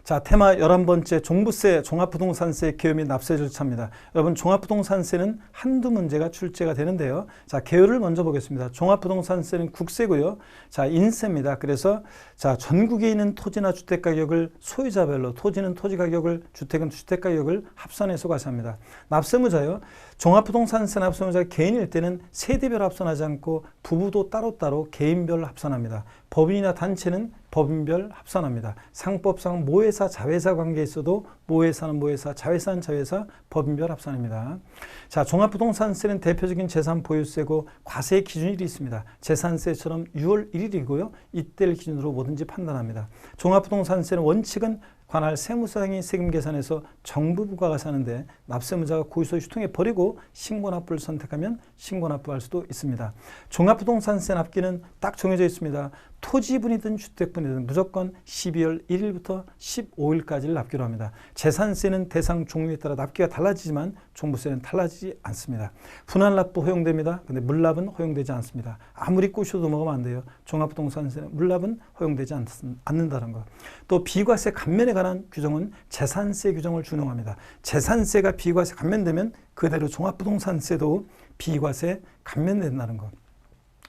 자, 테마 11번째 종부세, 종합부동산세 개요 및 납세 절차입니다. 여러분, 종합부동산세는 한두 문제가 출제가 되는데요. 자, 개요를 먼저 보겠습니다. 종합부동산세는 국세고요. 자, 인세입니다. 그래서 자, 전국에 있는 토지나 주택 가격을 소유자별로, 토지는 토지 가격을, 주택은 주택 가격을 합산해서 과세합니다. 납세무자요. 종합부동산세 납세무자가 개인일 때는 세대별 합산하지 않고 부부도 따로따로 개인별 합산합니다. 법인이나 단체는 법인별 합산합니다. 상법상 모회사, 자회사 관계에 있어도 모회사는 모회사, 자회사는 자회사, 법인별 합산입니다. 자, 종합부동산세는 대표적인 재산 보유세고 과세 기준일이 있습니다. 재산세처럼 6월 1일이고요. 이때를 기준으로 뭐든지 판단합니다. 종합부동산세는 원칙은 관할 세무사항이 세금 계산해서 정부 부과가세하는데 납세무자가 고의서 유통해 버리고 신고납부를 선택하면 신고납부할 수도 있습니다. 종합부동산세 납기는 딱 정해져 있습니다. 토지분이든 주택분이든 무조건 12월 1일부터 15일까지를 납기로 합니다. 재산세는 대상 종류에 따라 납기가 달라지지만 종부세는 달라지지 않습니다. 분할납부 허용됩니다. 근데 물납은 허용되지 않습니다. 아무리 꼬셔도 먹으면 안 돼요. 종합부동산세는 물납은 허용되지 않는다는 것. 또 비과세 감면에 관한 규정은 재산세 규정을 준용합니다. 재산세가 비과세 감면되면 그대로 종합부동산세도 비과세 감면된다는 것.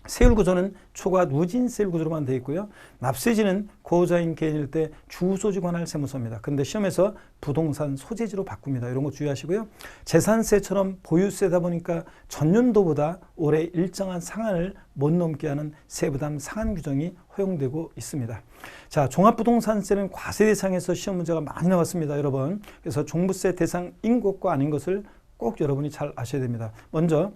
세율구조는 초과 누진 세율구조로만 되어 있고요. 납세지는 고소자인 개인일 때 주소지 관할 세무서입니다. 그런데 시험에서 부동산 소재지로 바꿉니다. 이런 거 주의하시고요. 재산세처럼 보유세다 보니까 전년도보다 올해 일정한 상한을 못 넘게 하는 세부담 상한 규정이 허용되고 있습니다. 자, 종합부동산세는 과세 대상에서 시험 문제가 많이 나왔습니다, 여러분. 그래서 종부세 대상인 것과 아닌 것을 꼭 여러분이 잘 아셔야 됩니다. 먼저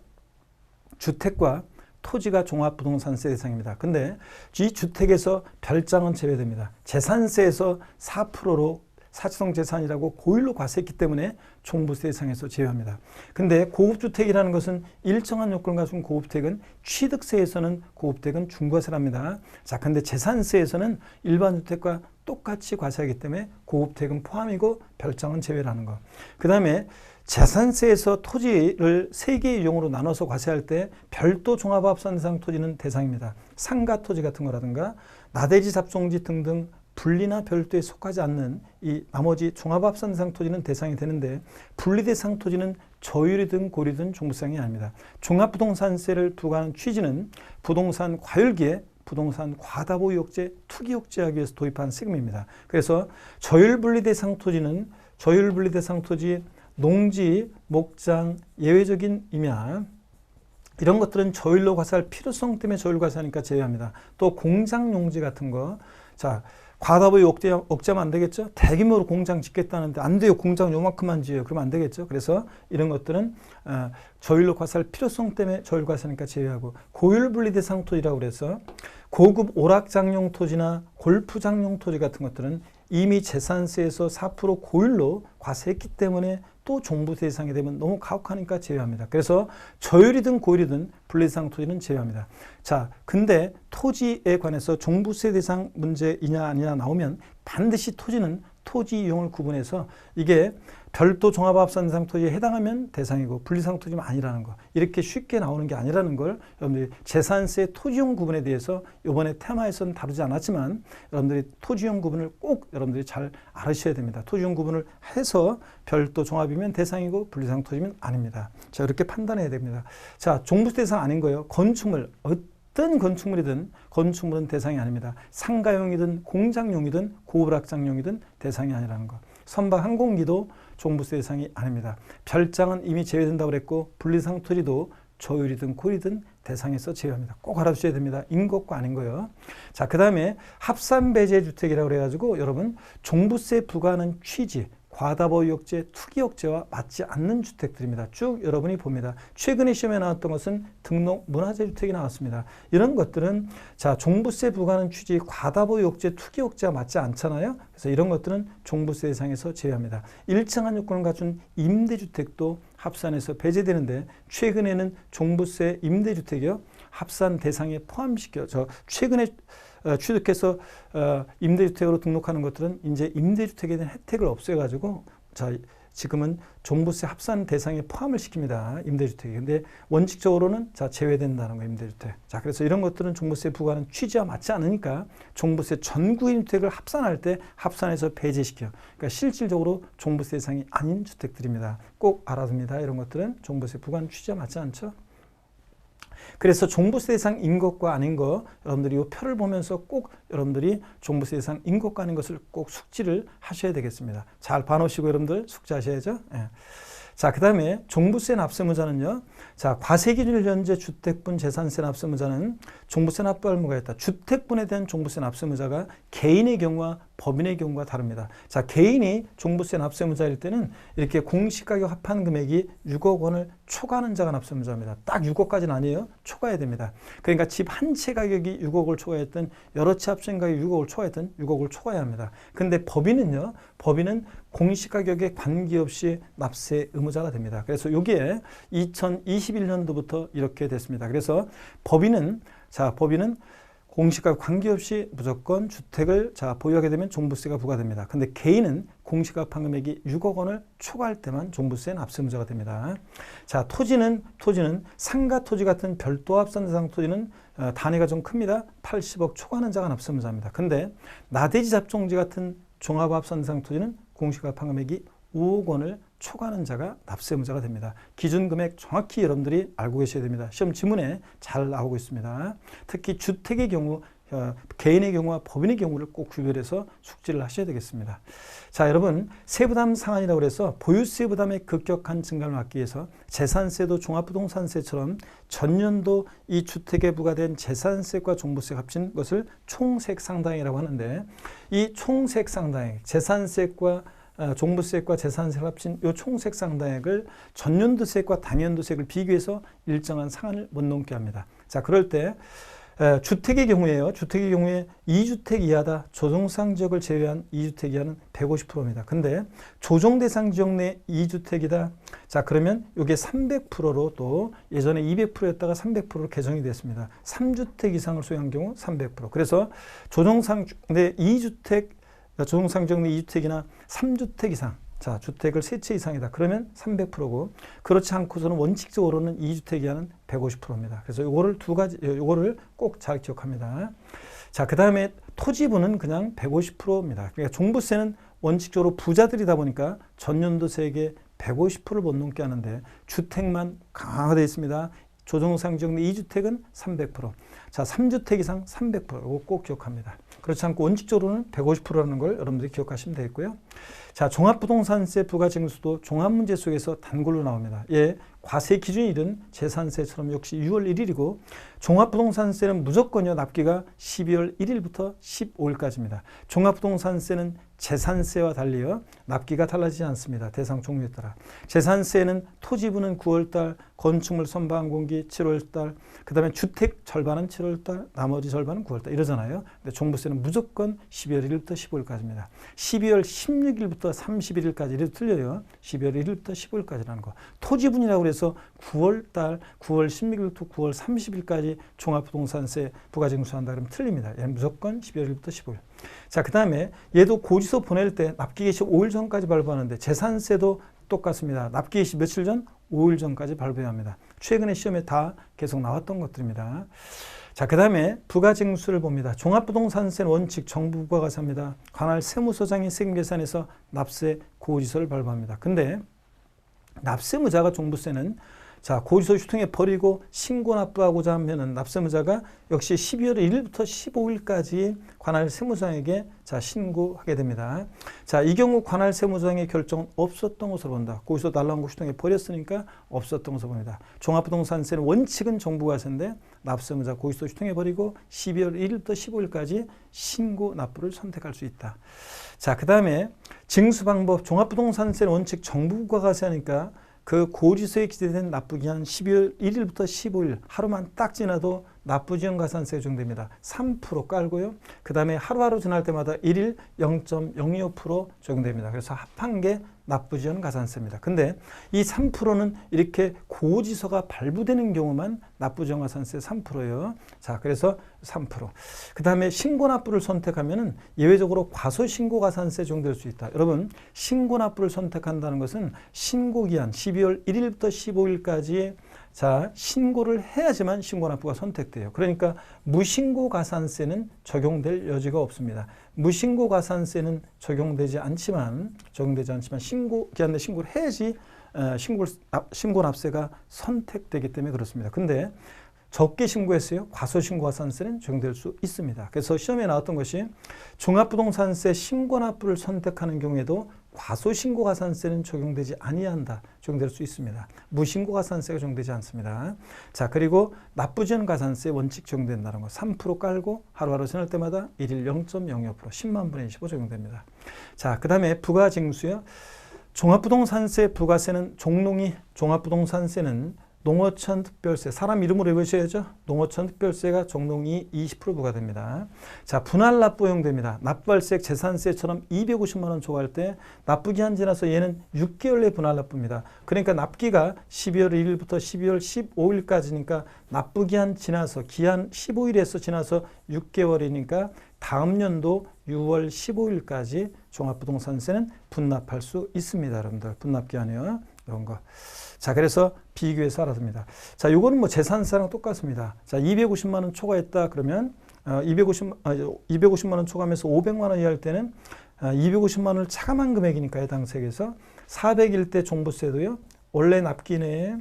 주택과 토지가 종합부동산세 대상입니다. 근데 이 주택에서 별장은 제외됩니다. 재산세에서 4%로 사치성 재산이라고 고일로 과세했기 때문에 종부세 대상에서 제외합니다. 근데 고급주택이라는 것은 일정한 요건을 갖춘 고급주택은 취득세에서는 고급주택은 중과세랍니다. 자, 근데 재산세에서는 일반 주택과 똑같이 과세하기 때문에 고급주택은 포함이고 별장은 제외라는 거. 그 다음에 재산세에서 토지를 3개의 유형으로 나눠서 과세할 때 별도 종합합산 대상 토지는 대상입니다. 상가 토지 같은 거라든가 나대지 잡종지 등등 분리나 별도에 속하지 않는 이 나머지 종합합산 대상 토지는 대상이 되는데 분리대상 토지는 저율이든 고리든 종부세상이 아닙니다. 종합부동산세를 부과하는 취지는 부동산 과열기에 부동산 과다보유억제, 투기억제하기 위해서 도입한 세금입니다. 그래서 저율분리대상 토지는 저율분리대상 토지 농지, 목장, 예외적인 임야 이런 것들은 저율로 과세할 필요성 때문에 저율 과세하니까 제외합니다. 또 공장 용지 같은 거, 자, 과다보유 억제하면 안 되겠죠? 대규모로 공장 짓겠다는데 안 돼요. 공장 요만큼만 지어요. 그러면 안 되겠죠? 그래서 이런 것들은 저율로 과세할 필요성 때문에 저율 과세하니까 제외하고 고율 분리대상 토지라고 그래서 고급 오락장용 토지나 골프장용 토지 같은 것들은 이미 재산세에서 4% 고율로 과세했기 때문에 또 종부세 대상이 되면 너무 가혹하니까 제외합니다. 그래서 저율이든 고율이든 분리대상 토지는 제외합니다. 자, 근데 토지에 관해서 종부세 대상 문제이냐 아니냐 나오면 반드시 토지는 토지 이용을 구분해서 이게 별도 종합합산 대상 토지에 해당하면 대상이고 분리대상 토지는 아니라는 거. 이렇게 쉽게 나오는 게 아니라는 걸 여러분들이 재산세 토지용 구분에 대해서 이번에 테마에서는 다루지 않았지만 여러분들이 토지용 구분을 꼭 여러분들이 잘 알으셔야 됩니다. 토지용 구분을 해서 별도 종합이면 대상이고 분리대상 토지면 아닙니다. 자, 이렇게 판단해야 됩니다. 자, 종부세 대상 아닌 거예요. 건축물. 어떤 건축물이든 건축물은 대상이 아닙니다. 상가용이든 공장용이든 고불악장용이든 대상이 아니라는 것. 선박 항공기도 종부세 대상이 아닙니다. 별장은 이미 제외된다고 그랬고 분리대상 토지도 저율이든 고율이든 대상에서 제외합니다. 꼭 알아두셔야 됩니다. 인 것과 아닌 거예요. 자, 그 다음에 합산배제주택이라고 그래가지고 여러분 종부세 부과하는 취지 과다보유억제, 투기억제와 맞지 않는 주택들입니다. 쭉 여러분이 봅니다. 최근에 시험에 나왔던 것은 등록 문화재 주택이 나왔습니다. 이런 것들은 자, 종부세 부과하는 취지 과다보유억제, 투기억제와 맞지 않잖아요. 그래서 이런 것들은 종부세 대상에서 제외합니다. 일정한 요건을 갖춘 임대주택도 합산해서 배제되는데 최근에는 종부세 임대주택이요 합산 대상에 포함시켜 최근에 취득해서 임대주택으로 등록하는 것들은 이제 임대주택에 대한 혜택을 없애가지고 자, 지금은 종부세 합산 대상에 포함을 시킵니다. 임대주택이. 근데 원칙적으로는 자, 제외된다는 거 임대주택. 자, 그래서 이런 것들은 종부세 부과하는 취지와 맞지 않으니까 종부세 전국임대주택을 합산할 때 합산해서 배제시켜. 그러니까 실질적으로 종부세 대상이 아닌 주택들입니다. 꼭 알아둡니다. 이런 것들은 종부세 부과하는 취지와 맞지 않죠. 그래서 종부세 대상인 것과 아닌 것, 여러분들이 이 표를 보면서 꼭 여러분들이 종부세 대상인 것과 아닌 것을 꼭 숙지를 하셔야 되겠습니다. 잘 봐놓으시고 여러분들 숙지하셔야죠. 예. 자, 그 다음에 종부세 납세무자는요. 자, 과세기준일 현재 주택분 재산세 납세무자는 종부세 납부 의무가 있다. 주택분에 대한 종부세 납세무자가 개인의 경우와 법인의 경우가 다릅니다. 자, 개인이 종부세 납세무자일 때는 이렇게 공시가격 합한 금액이 6억 원을 초과하는 자가 납세무자입니다. 딱 6억까지는 아니에요. 초과해야 됩니다. 그러니까 집 한 채 가격이 6억을 초과했든 여러 채 합친 가격이 6억을 초과했든 6억을 초과해야 합니다. 근데 법인은요. 법인은 공시가격에 관계없이 납세 의무자가 됩니다. 그래서 여기에 2021년도부터 이렇게 됐습니다. 그래서 법인은 공시가격 관계없이 무조건 주택을 보유하게 되면 종부세가 부과됩니다. 근데 개인은 공시가격 합한 금액이 6억 원을 초과할 때만 종부세 납세무자가 됩니다. 자, 토지는 상가 토지 같은 별도 합산 대상 토지는 단위가 좀 큽니다. 80억 초과하는 자가 납세무자입니다. 근데 나대지 잡종지 같은 종합합산 대상 토지는 공시가격 합한 금액이 5억 원을 초과하는 자가 납세무자가 됩니다. 기준 금액 정확히 여러분들이 알고 계셔야 됩니다. 시험 지문에 잘 나오고 있습니다. 특히 주택의 경우, 개인의 경우와 법인의 경우를 꼭 구별해서 숙지를 하셔야 되겠습니다. 자, 여러분 세부담 상한이라고 해서 보유세 부담의 급격한 증가를 막기 위해서 재산세도 종합부동산세처럼 전년도 이 주택에 부과된 재산세과 종부세가 합친 것을 총세상당액이라고 하는데 이 총세상당액, 재산세과 종부세과 재산세를 합친 이 총세상당액을 전년도세과 당연도세를 비교해서 일정한 상한을 못 넘게 합니다. 자, 그럴 때 주택의 경우에요. 주택의 경우에 2주택 이하다. 조정상 지역을 제외한 2주택 이하는 150%입니다. 근데 조정 대상 지역 내 2주택이다. 자, 그러면 이게 300%로 또 예전에 200%였다가 300%로 개정이 됐습니다. 3주택 이상을 소유한 경우 300%. 그래서 조정상 내 2주택 조정상 지역 내 2주택이나 3주택 이상, 자, 주택을 3채 이상이다. 그러면 300%고, 그렇지 않고서는 원칙적으로는 2주택 이하는 150%입니다. 그래서 요거를 꼭 잘 기억합니다. 자, 그 다음에 토지분은 그냥 150%입니다. 그러니까 종부세는 원칙적으로 부자들이다 보니까 전년도세액의 150%를 못 넘게 하는데 주택만 강화되어 있습니다. 조정상 지역 내 2주택은 300%. 자, 3주택 이상 300%. 이거 꼭 기억합니다. 그렇지 않고 원칙적으로는 150%라는 걸 여러분들이 기억하시면 되겠고요. 자, 종합부동산세 부과징수도 종합문제 속에서 단골로 나옵니다. 예, 과세 기준일은 재산세처럼 역시 6월 1일이고 종합부동산세는 무조건요. 납기가 12월 1일부터 15일까지입니다. 종합부동산세는 재산세와 달리요. 납기가 달라지지 않습니다. 대상 종류에 따라. 재산세는 토지분은 9월달, 건축물 선반 공기 7월달, 그 다음에 주택 절반은 7월달, 나머지 절반은 9월달 이러잖아요. 근데 종부세는 무조건 12월 1일부터 15일까지입니다. 12월 16일부터 31일까지 이래도 틀려요. 12월 1일부터 15일까지라는 거. 토지분이라고 해서 9월달, 9월 16일부터 9월 30일까지 종합부동산세 부과징수한다 그러면 틀립니다. 얘는 무조건 12월 1일부터 15일. 자, 그 다음에 얘도 고지서 보낼 때 납기 개시 5일 전까지 발부하는데 재산세도 똑같습니다. 납기 개시 며칠 전? 5일 전까지 발부해야 합니다. 최근에 시험에 다 계속 나왔던 것들입니다. 자, 그 다음에 부과징수를 봅니다. 종합부동산세는 원칙 정부 부과가세입니다. 관할 세무서장이 세금계산에서 납세 고지서를 발부합니다. 근데 납세무자가 종부세는 자, 고지서 유통해 버리고 신고 납부하고자 하면은 납세무자가 역시 12월 1일부터 15일까지 관할 세무서장에게 자, 신고하게 됩니다. 자, 이 경우 관할 세무서장의 결정은 없었던 것으로 본다. 고지서 날라온 거 유통해 버렸으니까 없었던 것으로 봅니다. 종합부동산세는 원칙은 정부과세인데 납세무자 고지서 유통해 버리고 12월 1일부터 15일까지 신고 납부를 선택할 수 있다. 자, 그 다음에 징수 방법. 종합부동산세는 원칙 정부과세 하니까 그 고지서에 기재된 납부기한 12월 1일부터 15일 하루만 딱 지나도 납부지연가산세 적용됩니다. 3% 깔고요. 그 다음에 하루하루 지날 때마다 1일 0.025% 적용됩니다. 그래서 합한 게 납부지연 가산세입니다. 근데 이 3%는 이렇게 고지서가 발부되는 경우만 납부지연 가산세 3%예요. 자, 그래서 3%. 그 다음에 신고납부를 선택하면은 예외적으로 과소신고가산세 적용될 수 있다. 여러분, 신고납부를 선택한다는 것은 신고기한 12월 1일부터 15일까지 자, 신고를 해야지만 신고납부가 선택돼요. 그러니까 무신고가산세는 적용될 여지가 없습니다. 무신고가산세는 적용되지 않지만 신고기한 내 신고를 해야지 신고납세가 선택되기 때문에 그렇습니다. 근데 적게 신고했어요. 과소신고가산세는 적용될 수 있습니다. 그래서 시험에 나왔던 것이 종합부동산세 신고납부를 선택하는 경우에도 과소신고가산세는 적용되지 아니한다. 적용될 수 있습니다. 무신고가산세가 적용되지 않습니다. 자, 그리고 납부지연 가산세 원칙 적용된다는 거 3% 깔고 하루하루 지날 때마다 1일 0.05% 10만 분의 25 적용됩니다. 자, 그 다음에 부가징수요. 종합부동산세 부가세는 종합부동산세는 농어촌 특별세, 사람 이름으로 외우셔야죠. 농어촌 특별세가 종농이 20% 부과됩니다. 자, 분할납부 허용됩니다. 납부할세, 재산세처럼 250만 원 초과할 때 납부기한 지나서 얘는 6개월 내 분할납부입니다. 그러니까 납기가 12월 1일부터 12월 15일까지니까 납부기한 지나서 기한 15일에서 지나서 6개월이니까 다음 연도 6월 15일까지 종합부동산세는 분납할 수 있습니다. 여러분들 분납기한이요. 이런 거. 자, 그래서 비교해서 알아둡니다. 자, 요거는 뭐 재산세랑 똑같습니다. 자, 250만 원 초과했다 그러면 250만 원 초과하면서 500만 원 이하일 때는 250만 원을 차감한 금액이니까 해당 세액에서 400일 때 종부세도요. 원래 납기 내에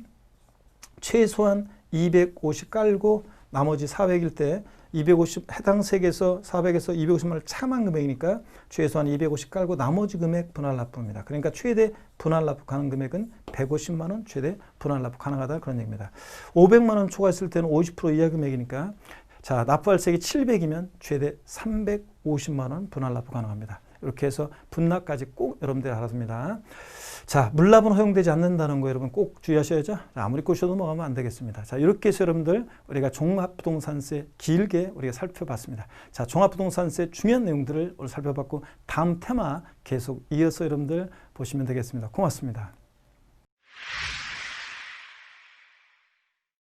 최소한 250 깔고 나머지 400일 때 250 해당 세액에서 400에서 250만 원을 차감한 금액이니까 최소한 250 깔고 나머지 금액 분할납부입니다. 그러니까 최대 분할납부 가능 금액은 150만 원 최대 분할납부 가능하다 그런 얘기입니다. 500만 원 초과했을 때는 50% 이하 금액이니까 자, 납부할 세액이 700이면 최대 350만 원 분할납부 가능합니다. 이렇게 해서 분납까지 꼭 여러분들이 알아둡니다. 자, 물납은 허용되지 않는다는 거 여러분 꼭 주의하셔야죠. 아무리 꼬셔도 넘어가면 안 되겠습니다. 자, 이렇게 해서 여러분들 우리가 종합부동산세 길게 우리가 살펴봤습니다. 자, 종합부동산세 중요한 내용들을 오늘 살펴봤고 다음 테마 계속 이어서 여러분들 보시면 되겠습니다. 고맙습니다.